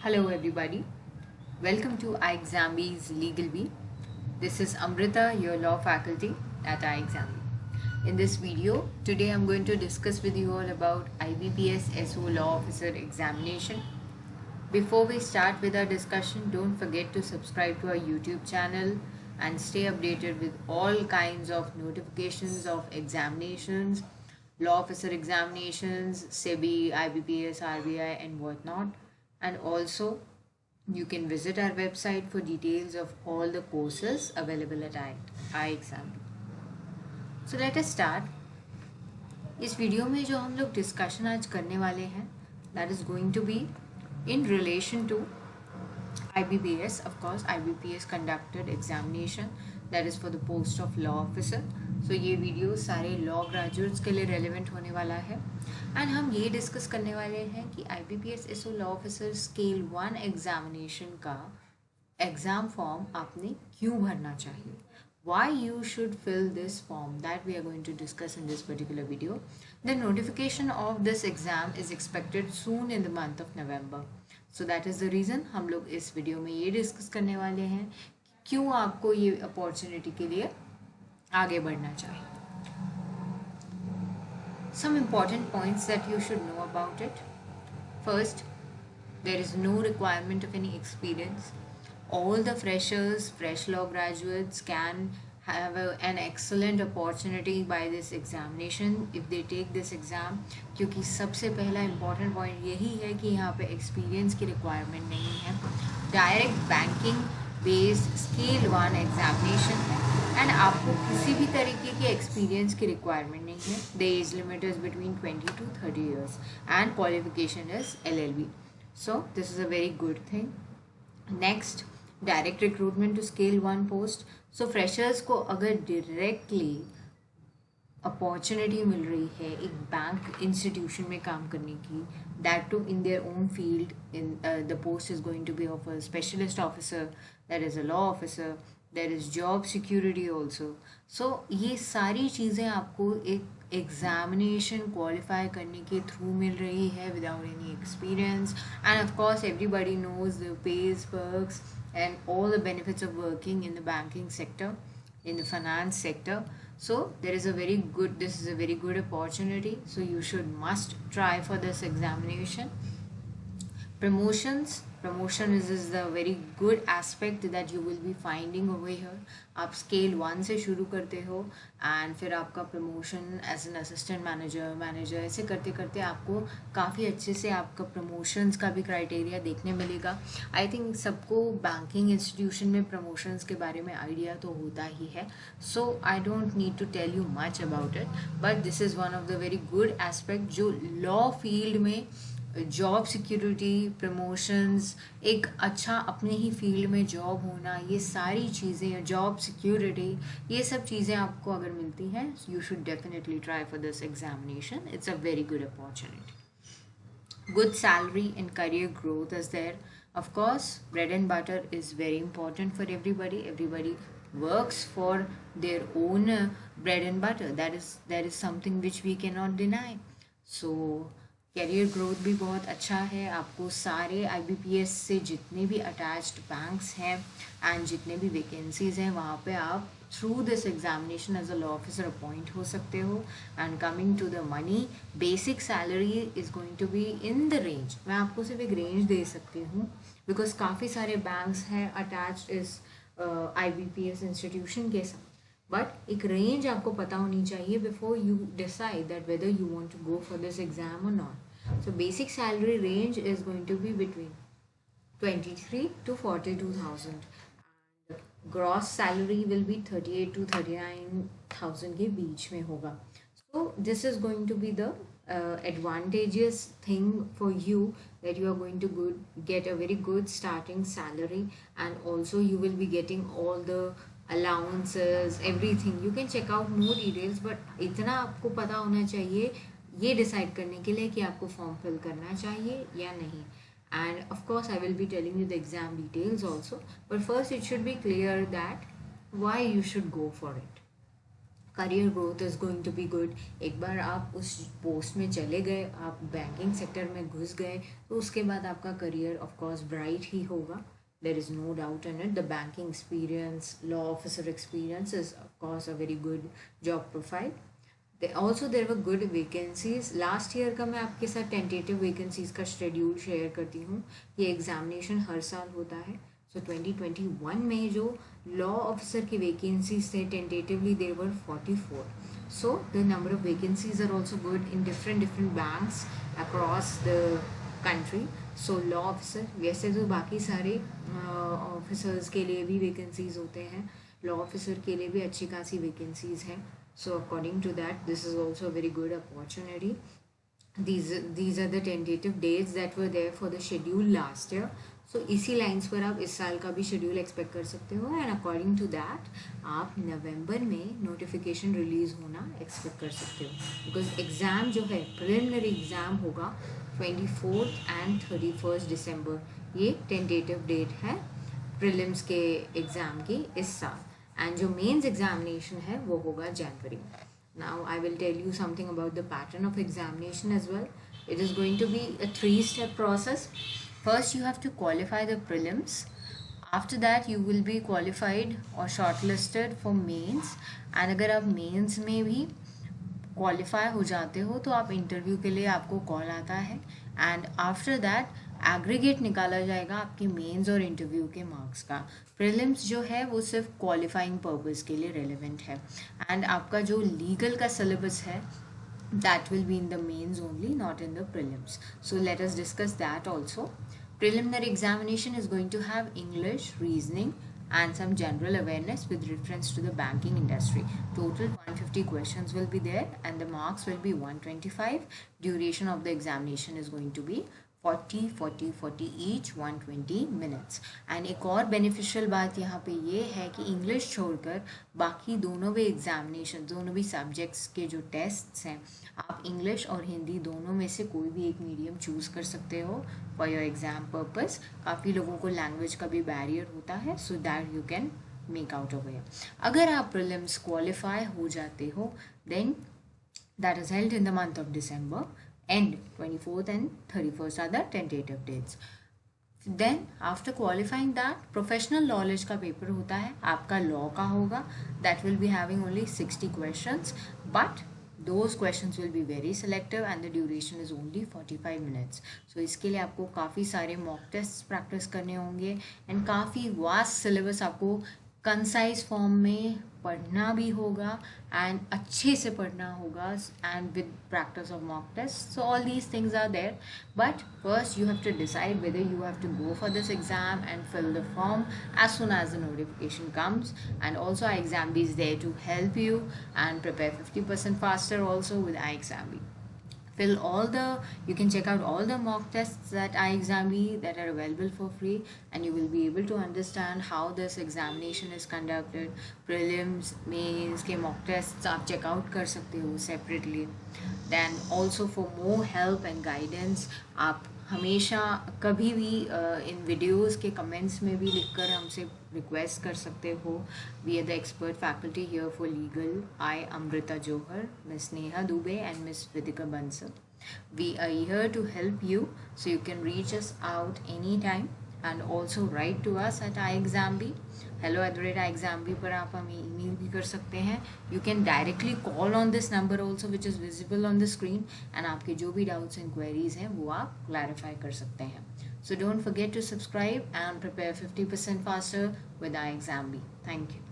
Hello, everybody. Welcome to iExamB's Legal Bee. This is Amrita, your law faculty at iExamB. In this video, today I'm going to discuss with you all about IBPS SO Law Officer Examination. Before we start with our discussion, don't forget to subscribe to our YouTube channel and stay updated with all kinds of notifications of examinations, law officer examinations, SEBI, IBPS, RBI, and whatnot. And also, you can visit our website for details of all the courses available at iExam. So let us start. इस video में जो हम लोग discussion आज करने वाले हैं that is going to be in relation to IBPS. Of course, IBPS conducted examination that is for the post of law officer. So ये वीडियो सारे लॉ ग्रेजुएट्स के लिए रेलिवेंट होने वाला है एंड हम ये डिस्कस करने वाले हैं कि IBPS SO law officer scale 1 examination का एग्ज़ाम फॉर्म आपने क्यों भरना चाहिए. Why you should fill this form, that we are going to discuss in this particular video. The notification of this exam is expected soon in the month of November. So that is the reason हम लोग इस video में ये discuss करने वाले हैं क्यों आपको ये अपॉर्चुनिटी के लिए आगे बढ़ना चाहिए. Some important points that you should know about it. First, there is no requirement of any experience. All the freshers, fresh law graduates can have an excellent opportunity by this examination if they take this exam. क्योंकि सबसे पहला important point यही है कि यहाँ पे experience की requirement नहीं है. Direct banking based scale 1 examination है and आपको किसी भी तरीके के experience की requirement नहीं है. The age limit is between 20 to 30 years and qualification is LLB. So this is a very good thing. Next, direct recruitment to scale 1 post. So freshers को अगर डायरेक्टली अपॉर्चुनिटी मिल रही है एक बैंक इंस्टीट्यूशन में काम करने की, that to in their own field, in the post is going to be of a specialist officer, that is a law officer, there is job security also. So ये सारी चीज़ें आपको एक एग्जामिनेशन क्वालिफाई करने के थ्रू मिल रही है without any experience. And of course everybody knows the pays, perks and all the benefits of working in the banking sector, in the finance sector. So this is a very good opportunity, so you should must try for this examination. Promotion is the very good aspect that you will be finding over here. आप scale 1 से शुरू करते हो and फिर आपका promotion as an assistant manager ऐसे करते करते आपको काफ़ी अच्छे से आपका प्रमोशंस का भी क्राइटेरिया देखने मिलेगा. आई थिंक सबको बैंकिंग इंस्टीट्यूशन में प्रमोशंस के बारे में आइडिया तो होता ही है, so I don't need to tell you much about it, but this is one of the very good aspect जो लॉ फील्ड में जॉब सिक्योरिटी, प्रमोशंस, एक अच्छा अपने ही फील्ड में जॉब होना, ये सारी चीज़ें, जॉब सिक्योरिटी, ये सब चीज़ें आपको अगर मिलती हैं, you should definitely try for this examination. It's a very good opportunity. Good salary and career growth is there. Of course, bread and butter is very important for everybody. Everybody works for their own bread and butter. That is something which we cannot deny. So career growth भी बहुत अच्छा है. आपको सारे IBPS से जितने भी attached banks हैं एंड जितने भी वैकेंसीज हैं वहाँ पे आप through this examination as a law officer appoint हो सकते हो. And coming to the money, basic salary is going to be in the range. मैं आपको सिर्फ एक रेंज दे सकती हूँ बिकॉज काफ़ी सारे बैंक्स हैं अटैच्ड इस IBPS इंस्टीट्यूशन के साथ, बट एक रेंज आपको पता होनी चाहिए before you decide that whether you want to go for this exam और not. So basic salary range is going to be between 23 to 42,000 and gross salary will be 38 to 39,000 के बीच में होगा. So this is going to be the advantageous thing for you, that you are going to get a very good starting salary, and also you will be getting all the allowances, everything. You can check out more details, but इतना आपको पता होना चाहिए ये decide करने के लिए कि आपको फॉर्म फिल करना चाहिए या नहीं. And of course I will be telling you the exam details also, but first it should be clear that why you should go for it. Career growth is going to be good. एक बार आप उस post में चले गए, आप banking sector में घुस गए, तो उसके बाद आपका करियर ऑफ कोर्स ब्राइट ही होगा। There is no doubt in it. The banking experience, law officer experience is of course a very good job profile. Also there were good vacancies. Last year का मैं आपके साथ tentative vacancies का schedule share करती हूँ। ये examination हर साल होता है। सो 2021 में जो लॉ ऑफिसर की वैकेंसीज थे tentatively there were 44। So the number of vacancies are also good in different banks across the country. So law officer, वैसे तो बाकी सारे ऑफिसर्स के लिए भी वैकेंसीज होते हैं, लॉ ऑफिसर के लिए भी अच्छी खासी वैकेंसीज हैं। So according to that, this is also a very good opportunity. These are the tentative dates that were there for the schedule last year. So इसी लाइन्स पर आप इस साल का भी शेड्यूल एक्सपेक्ट कर सकते हो, एंड अकॉर्डिंग टू दैट आप नवंबर में नोटिफिकेशन रिलीज होना एक्सपेक्ट कर सकते हो। बिकॉज एग्ज़ाम जो है, प्रिलिमिनरी एग्ज़ाम होगा 24 एंड 31 दिसंबर। ये टेंटेटिव डेट है प्रिलिम्स के एग्ज़ाम की इस साल। एंड जो मेंस एग्जामिनेशन है वो होगा जनवरी में। Now I will tell you something about the pattern of examination as well. It is going to be a 3-step process. First you have to qualify the prelims. After that you will be qualified or shortlisted for mains, and अगर आप mains में भी qualify हो जाते हो तो आप interview के लिए आपको कॉल आता है, एंड आफ्टर दैट एग्रीगेट निकाला जाएगा आपके मेंस और इंटरव्यू के मार्क्स का। प्रीलिम्स जो है वो सिर्फ क्वालिफाइंग पर्पस के लिए रेलिवेंट है, एंड आपका जो लीगल का सिलेबस है that will be in the mains only, not in the prelims. So let us discuss that also. Preliminary examination is going to have English, reasoning, and some general awareness with reference to the banking industry. Total 150 questions will be there, and the marks will be 125. Duration of the examination is going to be 40 each, 120 minutes. And एक और beneficial बात यहाँ पे ये है कि English छोड़कर बाकी दोनों भी एग्जामिनेशन, दोनों भी सब्जेक्ट्स के जो टेस्ट्स हैं, आप इंग्लिश और हिंदी दोनों में से कोई भी एक मीडियम चूज़ कर सकते हो फॉर योर एग्ज़ाम पर्पस। काफ़ी लोगों को लैंग्वेज का भी बैरियर होता है, so that you can make out a way. अगर आप प्रीलिम्स क्वालिफाई हो जाते हो, then that is held in the month of December, and 24th and 31st are the tentative dates. Then after qualifying that, professional knowledge का paper होता है, आपका law का होगा, that will be having only 60 questions, but those questions will be very selective and the duration is only 45 minutes. So इसके लिए आपको काफ़ी सारे मॉक टेस्ट प्रैक्टिस करने होंगे, एंड काफ़ी वास्ट सिलेबस आपको कंसाइज फॉर्म में पढ़ना भी होगा, एंड अच्छे से पढ़ना होगा, and with practice of mock test. So all these things are there, but first you have to decide whether you have to go for this exam and fill the form as soon as the notification comes. And also iExamB is there to help you and prepare 50% faster also with iExamB. Fill all the, you can check out all the mock tests at iExamB that are available for free, and you will be able to understand how this examination is conducted. Prelims, mains के mock tests आप check out कर सकते हो separately. Then also for more help and guidance, आप हमेशा कभी भी इन videos के कमेंट्स में भी लिखकर हमसे रिक्वेस्ट कर सकते हो. We are the expert faculty here for legal. I Amrita Johar, miss Neha Dubey and miss Vidika Bansal. We are here to help you, so you can reach us out anytime and also write to us at iExamB. hello@iexamb पर आप हमें email भी कर सकते हैं. You can directly call on this number also which is visible on the screen, and आपके जो भी doubts and queries हैं वो आप clarify कर सकते हैं. So don't forget to subscribe and prepare 50% faster with iExamB. Thank you.